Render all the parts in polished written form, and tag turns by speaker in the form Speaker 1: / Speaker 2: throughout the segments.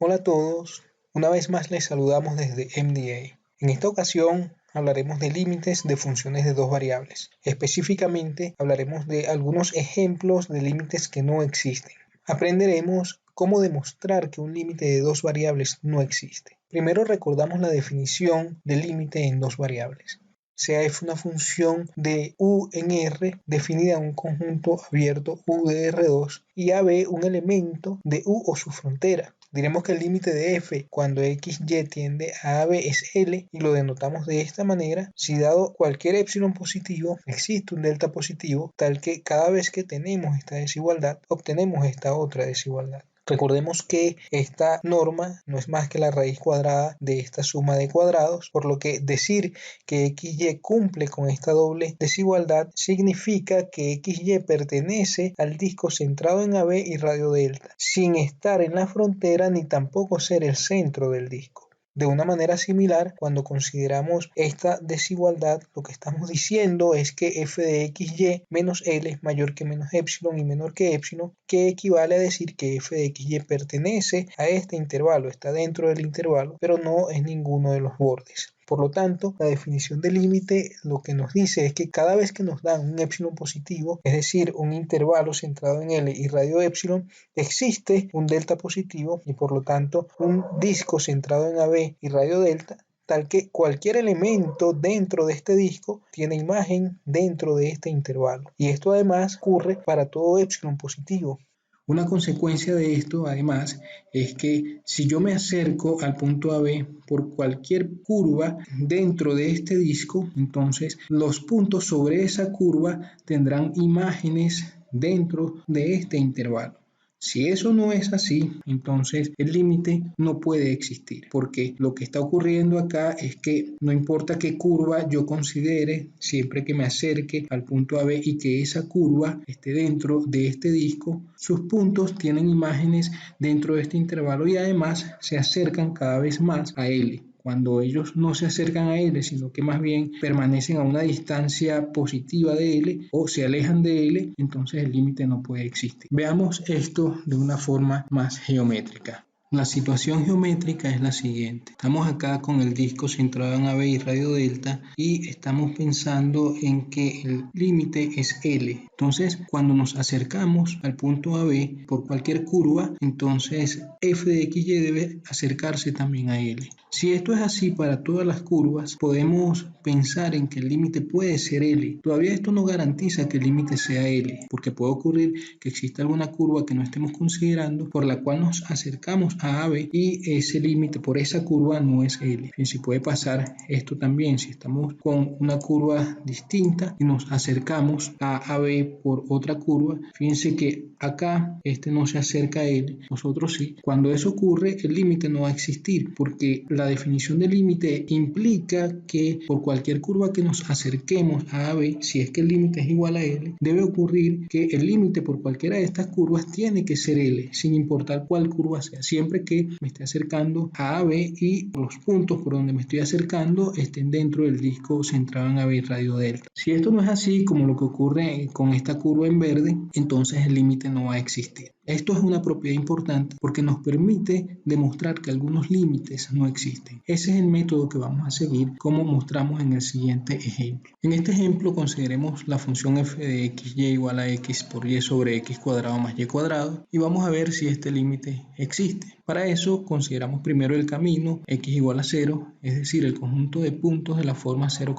Speaker 1: Hola a todos, una vez más les saludamos desde MDA. En esta ocasión hablaremos de límites de funciones de dos variables. Específicamente hablaremos de algunos ejemplos de límites que no existen. Aprenderemos cómo demostrar que un límite de dos variables no existe. Primero recordamos la definición de límite en dos variables. Sea f una función de u en R definida en un conjunto abierto u de R2 y AB un elemento de u o su frontera. Diremos que el límite de f cuando xy tiende a AB es L y lo denotamos de esta manera si dado cualquier epsilon positivo existe un delta positivo tal que cada vez que tenemos esta desigualdad obtenemos esta otra desigualdad. Recordemos que esta norma no es más que la raíz cuadrada de esta suma de cuadrados, por lo que decir que xy cumple con esta doble desigualdad significa que xy pertenece al disco centrado en AB y radio delta, sin estar en la frontera ni tampoco ser el centro del disco. De una manera similar, cuando consideramos esta desigualdad, lo que estamos diciendo es que f de xy menos L es mayor que menos epsilon y menor que epsilon, que equivale a decir que f de xy pertenece a este intervalo, está dentro del intervalo, pero no es ninguno de los bordes. Por lo tanto, la definición de límite lo que nos dice es que cada vez que nos dan un epsilon positivo, es decir, un intervalo centrado en L y radio epsilon, existe un delta positivo y por lo tanto un disco centrado en AB y radio delta, tal que cualquier elemento dentro de este disco tiene imagen dentro de este intervalo. Y esto además ocurre para todo epsilon positivo. Una consecuencia de esto, además, es que si yo me acerco al punto AB por cualquier curva dentro de este disco, entonces los puntos sobre esa curva tendrán imágenes dentro de este intervalo. Si eso no es así, entonces el límite no puede existir, porque lo que está ocurriendo acá es que no importa qué curva yo considere, siempre que me acerque al punto AB y que esa curva esté dentro de este disco, sus puntos tienen imágenes dentro de este intervalo y además se acercan cada vez más a L. Cuando ellos no se acercan a L, sino que más bien permanecen a una distancia positiva de L o se alejan de L, entonces el límite no puede existir. Veamos esto de una forma más geométrica. La situación geométrica es la siguiente. Estamos acá con el disco centrado en AB y radio delta y estamos pensando en que el límite es L. Entonces, cuando nos acercamos al punto AB por cualquier curva, entonces f de xy debe acercarse también a L. Si esto es así para todas las curvas, podemos pensar en que el límite puede ser L. Todavía esto no garantiza que el límite sea L, porque puede ocurrir que exista alguna curva que no estemos considerando por la cual nos acercamos a AB y ese límite por esa curva no es L. Y si puede pasar esto también, si estamos con una curva distinta y nos acercamos a AB por otra curva, fíjense que acá este no se acerca a L, nosotros sí. Cuando eso ocurre, el límite no va a existir, porque la definición de límite implica que por cualquier curva que nos acerquemos a AB, si es que el límite es igual a L, debe ocurrir que el límite por cualquiera de estas curvas tiene que ser L, sin importar cuál curva sea, siempre que me esté acercando a AB y los puntos por donde me estoy acercando estén dentro del disco centrado en AB y radio delta. Si esto no es así, como lo que ocurre con esta curva en verde, entonces el límite no va a existir. Esto es una propiedad importante porque nos permite demostrar que algunos límites no existen. Ese es el método que vamos a seguir como mostramos en el siguiente ejemplo. En este ejemplo consideremos la función f de xy igual a x por y sobre x cuadrado más y cuadrado y vamos a ver si este límite existe. Para eso consideramos primero el camino x igual a 0, es decir, el conjunto de puntos de la forma 0,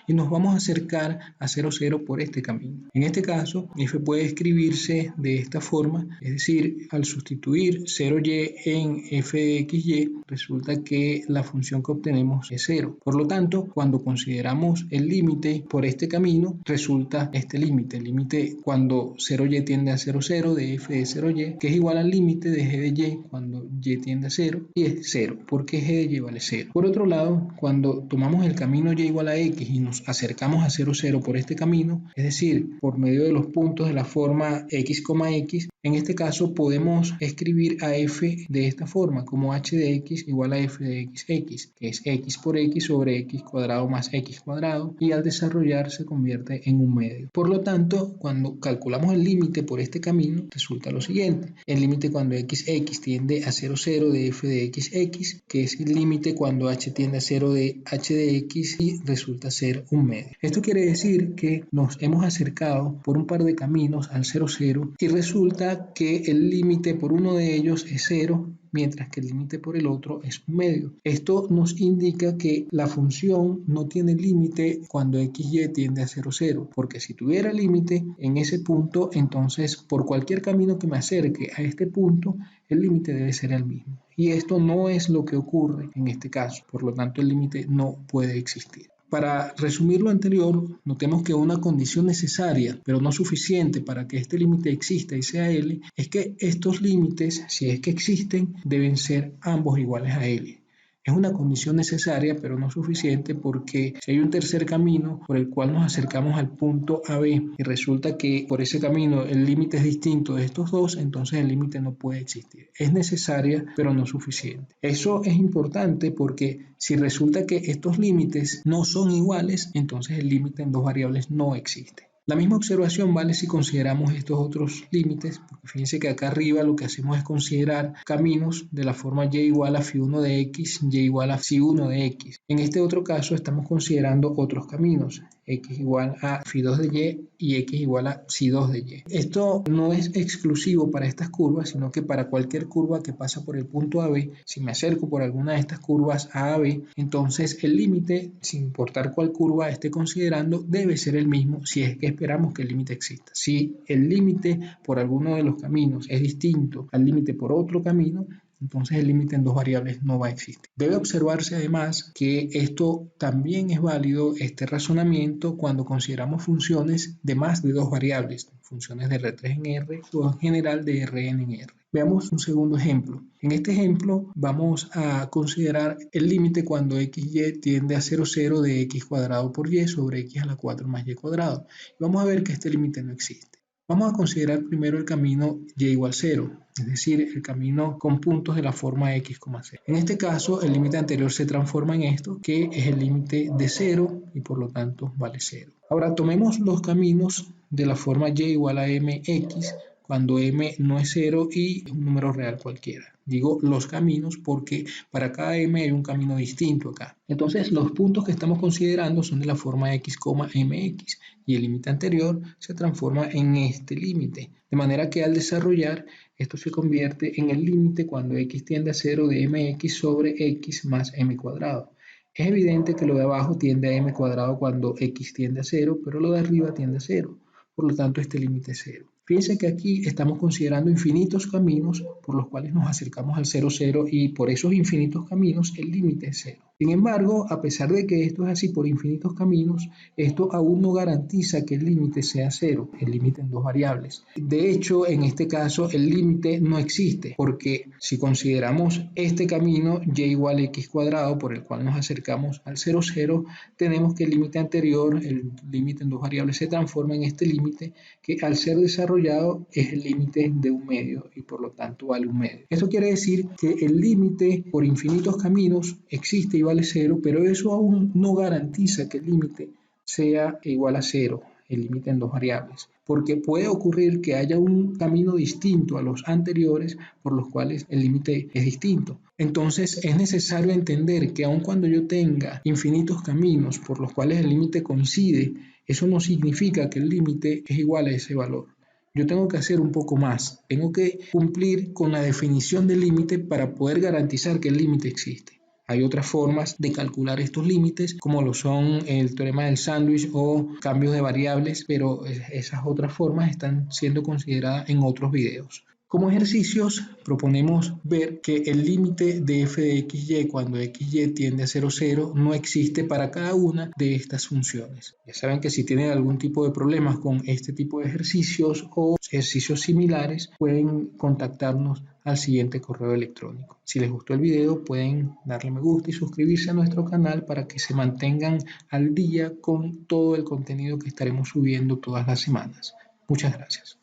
Speaker 1: y nos vamos a acercar a 0, 0 por este camino. En este caso, f puede escribirse de esta forma, es decir, al sustituir 0y en f de xy, resulta que la función que obtenemos es 0. Por lo tanto, cuando consideramos el límite por este camino, resulta este límite. El límite cuando 0y tiende a 0, 0 de f de 0y, que es igual al límite de g de y cuando y tiende a 0, y es 0, porque g de y vale 0. Por otro lado, cuando tomamos el camino y igual a x y nos acercamos a 0, 0 por este camino, es decir, por medio de los puntos de la forma x, x, en este caso podemos escribir a f de esta forma, como h de x igual a f de x, que es x por x sobre x cuadrado más x cuadrado, y al desarrollar se convierte en un medio. Por lo tanto, cuando calculamos el límite por este camino, resulta lo siguiente. El límite cuando x tiende a 0, 0 de f de x, que es el límite cuando h tiende a 0 de h de x y resulta ser un medio. Esto quiere decir que nos hemos acercado por un par de caminos al 0, 0 y resulta que el límite por uno de ellos es 0, mientras que el límite por el otro es un medio. Esto nos indica que la función no tiene límite cuando xy tiende a 0, 0, porque si tuviera límite en ese punto, entonces por cualquier camino que me acerque a este punto, el límite debe ser el mismo. Y esto no es lo que ocurre en este caso, por lo tanto el límite no puede existir. Para resumir lo anterior, notemos que una condición necesaria, pero no suficiente para que este límite exista y sea L, es que estos límites, si es que existen, deben ser ambos iguales a L. Es una condición necesaria, pero no suficiente, porque si hay un tercer camino por el cual nos acercamos al punto AB y resulta que por ese camino el límite es distinto de estos dos, entonces el límite no puede existir. Es necesaria, pero no suficiente. Eso es importante porque si resulta que estos límites no son iguales, entonces el límite en dos variables no existe. La misma observación vale si consideramos estos otros límites, porque fíjense que acá arriba lo que hacemos es considerar caminos de la forma y igual a φ1 de x, y igual a φ1 de x. En este otro caso estamos considerando otros caminos, x igual a φ2 de y x igual a φ2 de y. Esto no es exclusivo para estas curvas, sino que para cualquier curva que pasa por el punto AB, si me acerco por alguna de estas curvas a AB, entonces el límite, sin importar cuál curva esté considerando, debe ser el mismo si es que esperamos que el límite exista. Si el límite por alguno de los caminos es distinto al límite por otro camino, entonces el límite en dos variables no va a existir. Debe observarse además que esto también es válido, este razonamiento, cuando consideramos funciones de más de dos variables, funciones de R3 en R o en general de Rn en R. Veamos un segundo ejemplo. En este ejemplo vamos a considerar el límite cuando xy tiende a 0, 0 de x cuadrado por y sobre x a la 4 más y cuadrado. Y vamos a ver que este límite no existe. Vamos a considerar primero el camino y igual 0, es decir, el camino con puntos de la forma x, 0. En este caso, el límite anterior se transforma en esto, que es el límite de 0 y por lo tanto vale 0. Ahora tomemos los caminos de la forma y igual a mx, cuando m no es 0 y un número real cualquiera. Digo los caminos porque para cada m hay un camino distinto acá. Entonces los puntos que estamos considerando son de la forma x, mx y el límite anterior se transforma en este límite. De manera que al desarrollar esto se convierte en el límite cuando x tiende a 0 de mx sobre x más m cuadrado. Es evidente que lo de abajo tiende a m cuadrado cuando x tiende a 0, pero lo de arriba tiende a 0. Por lo tanto, este límite es 0. Fíjense que aquí estamos considerando infinitos caminos por los cuales nos acercamos al 0, 0 y por esos infinitos caminos el límite es 0. Sin embargo, a pesar de que esto es así por infinitos caminos, esto aún no garantiza que el límite sea 0, el límite en dos variables. De hecho, en este caso el límite no existe, porque si consideramos este camino y igual a x cuadrado por el cual nos acercamos al 0, 0, tenemos que el límite anterior, el límite en dos variables, se transforma en este límite que al ser desarrollado es el límite de un medio y por lo tanto vale un medio. Esto quiere decir que el límite por infinitos caminos existe y vale 0, pero eso aún no garantiza que el límite sea igual a 0, el límite en dos variables, porque puede ocurrir que haya un camino distinto a los anteriores por los cuales el límite es distinto. Entonces es necesario entender que aun cuando yo tenga infinitos caminos por los cuales el límite coincide, eso no significa que el límite es igual a ese valor. Yo tengo que hacer un poco más, tengo que cumplir con la definición del límite para poder garantizar que el límite existe. Hay otras formas de calcular estos límites, como lo son el teorema del sándwich o cambios de variables, pero esas otras formas están siendo consideradas en otros videos. Como ejercicios, proponemos ver que el límite de f de xy cuando xy tiende a 0, 0 no existe para cada una de estas funciones. Ya saben que si tienen algún tipo de problemas con este tipo de ejercicios o ejercicios similares, pueden contactarnos al siguiente correo electrónico. Si les gustó el video, pueden darle me gusta y suscribirse a nuestro canal para que se mantengan al día con todo el contenido que estaremos subiendo todas las semanas. Muchas gracias.